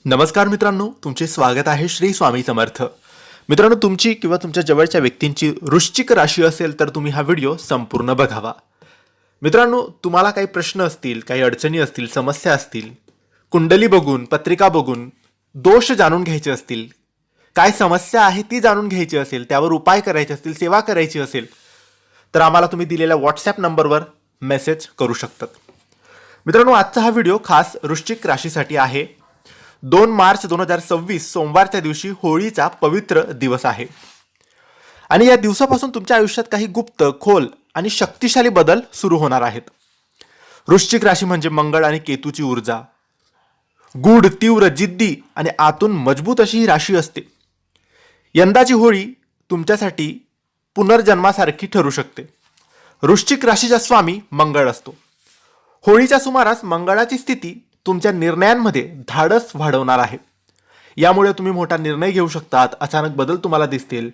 नमस्कार मित्रांनो, तुमचे स्वागत आहे श्री स्वामी समर्थ. मित्रांनो, तुमची किंवा तुमच्या जवळच्या व्यक्तींची वृश्चिक राशी असेल तर तुम्ही हा व्हिडिओ संपूर्ण बघावा. मित्रांनो, तुम्हाला काही प्रश्न असतील, काही अडचणी असतील, समस्या असतील, कुंडली बघून, पत्रिका बघून दोष जाणून घ्यायचे असतील, काय समस्या आहे ती जाणून घ्यायची असेल, त्यावर उपाय करायचे असतील, सेवा करायची असेल तर आम्हाला तुम्ही दिलेल्या व्हॉट्सॲप नंबरवर मेसेज करू शकतात. मित्रांनो, आजचा हा व्हिडिओ खास वृश्चिक राशीसाठी आहे. 2 मार्च 2026 सोमवारच्या दिवशी होळीचा पवित्र दिवस आहे आणि या दिवसापासून तुमच्या आयुष्यात काही गुप्त, खोल आणि शक्तिशाली बदल सुरू होणार आहेत. वृश्चिक राशी म्हणजे मंगळ आणि केतूची ऊर्जा, गूढ, तीव्र, जिद्दी आणि आतून मजबूत अशी ही राशी असते. यंदाची होळी तुमच्यासाठी पुनर्जन्मासारखी ठरू शकते. वृश्चिक राशीचा स्वामी मंगळ असतो. होळीच्या सुमारास मंगळाची स्थिती तुमच्या निर्णयांमध्ये धाडस वाढवणार आहे. यामुळे तुम्ही मोठा निर्णय घेऊ शकतात. अचानक बदल तुम्हाला दिसतील.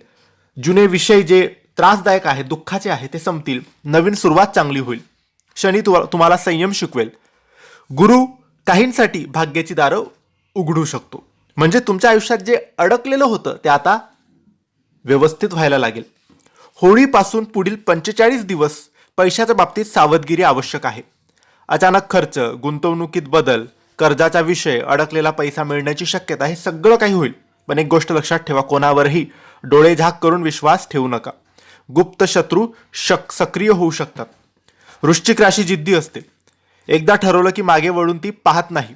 जुने विषय जे त्रासदायक आहे, दुःखाचे आहे, ते संपतील. नवीन सुरुवात चांगली होईल. शनी तुम्हाला संयम शिकवेल. गुरु काहींसाठी भाग्याची दारं उघडू शकतो. म्हणजे तुमच्या आयुष्यात जे अडकलेलं होतं ते आता व्यवस्थित व्हायला लागेल. होळीपासून पुढील 45 दिवस पैशाच्या बाबतीत सावधगिरी आवश्यक आहे. अचानक खर्च, गुंतवणुकीत बदल, कर्जाचा विषय, अडकलेला पैसा मिळण्याची शक्यता, हे सगळं काही होईल. पण एक गोष्ट लक्षात ठेवा, कोणावरही डोळे झाक करून विश्वास ठेवू नका. गुप्त शत्रू सक्रिय होऊ शकतात. वृश्चिक राशी जिद्दी असते. एकदा ठरवलं की मागे वळून ती पाहत नाही.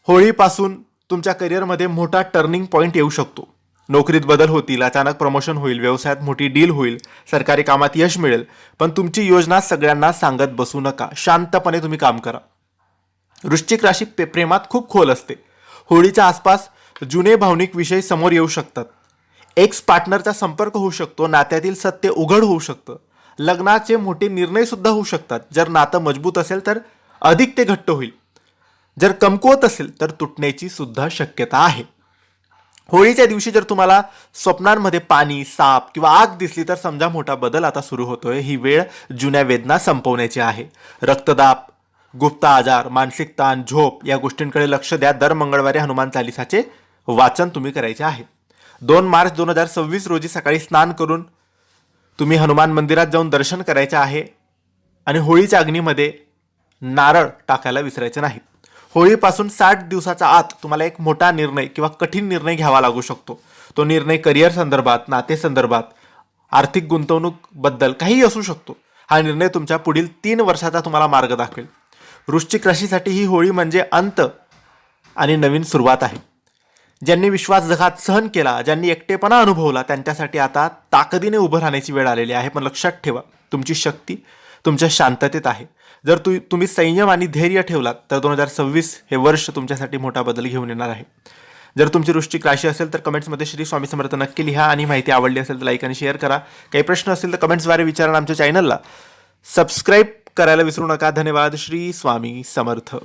होळीपासून तुमच्या करिअरमध्ये मोठा टर्निंग पॉईंट येऊ शकतो. नोकरीत बदल होतील, अचानक प्रमोशन होईल, व्यवसायात मोठी डील होईल, सरकारी कामात यश मिळेल. पण तुमची योजना सगळ्यांना सांगत बसू नका. शांतपणे तुम्ही काम करा. वृश्चिक राशी प्रेमात खूप खोल असते. होळीच्या आसपास जुने भावनिक विषय समोर येऊ शकतात. एक्स पार्टनरचा संपर्क होऊ शकतो. नात्यातील सत्य उघड होऊ शकतं. लग्नाचे मोठे निर्णय सुद्धा होऊ शकतात. जर नातं मजबूत असेल तर अधिक ते घट्ट होईल. जर कमकुवत असेल तर तुटण्याची सुद्धा शक्यता आहे. होळीच्या दिवशी जर तुम्हाला स्वप्नांमध्ये पाणी, साप किंवा आग दिसली तर समजा मोठा बदल आता सुरू होतोय. ही वेळ जुन्या वेदना संपवण्याची आहे. रक्तदाब, गुप्त आजार, मानसिक ताण, झोप या गोष्टींकडे लक्ष द्या. दर मंगळवारी हनुमान चालिसाचे वाचन तुम्ही करायचे आहे. 2 मार्च 2026 रोजी सकाळी स्नान करून तुम्ही हनुमान मंदिरात जाऊन दर्शन करायचे आहे आणि होळीच्या अग्नीमध्ये नारळ टाकायला विसरायचे नाही. होळीपासून 60 दिवसाच्या आत तुम्हाला एक मोठा निर्णय किंवा कठीण निर्णय घ्यावा लागू शकतो. तो निर्णय करिअर संदर्भात, नाते संदर्भात, आर्थिक गुंतवणूक बद्दल काहीही असू शकतो. हा निर्णय तुमच्या पुढील 3 वर्षाचा तुम्हाला मार्ग दाखवेल. वृश्चिक राशीसाठी ही होळी म्हणजे अंत आणि नवीन सुरुवात आहे. ज्यांनी विश्वासघात सहन केला, ज्यांनी एकटेपणा अनुभवला, त्यांच्यासाठी आता ताकदीने उभं राहण्याची वेळ आलेली आहे. पण लक्षात ठेवा, तुमची शक्ती तुमच्या शांततेत आहे. जर तुम्ही संयम आणि धैर्य ठेवलात तर 2026 हे वर्ष तुमच्यासाठी मोठा बदल घेऊन येणार आहे. जर तुमची वृश्चिक राशी असेल तर कमेंट्समध्ये श्री स्वामी समर्थ नक्की लिहा आणि माहिती आवडली असेल तर लाईक आणि शेअर करा. काही प्रश्न असतील तर कमेंट्सद्वारे विचारा. आमच्या चॅनलला सबस्क्राईब करायला विसरू नका. धन्यवाद. श्री स्वामी समर्थ.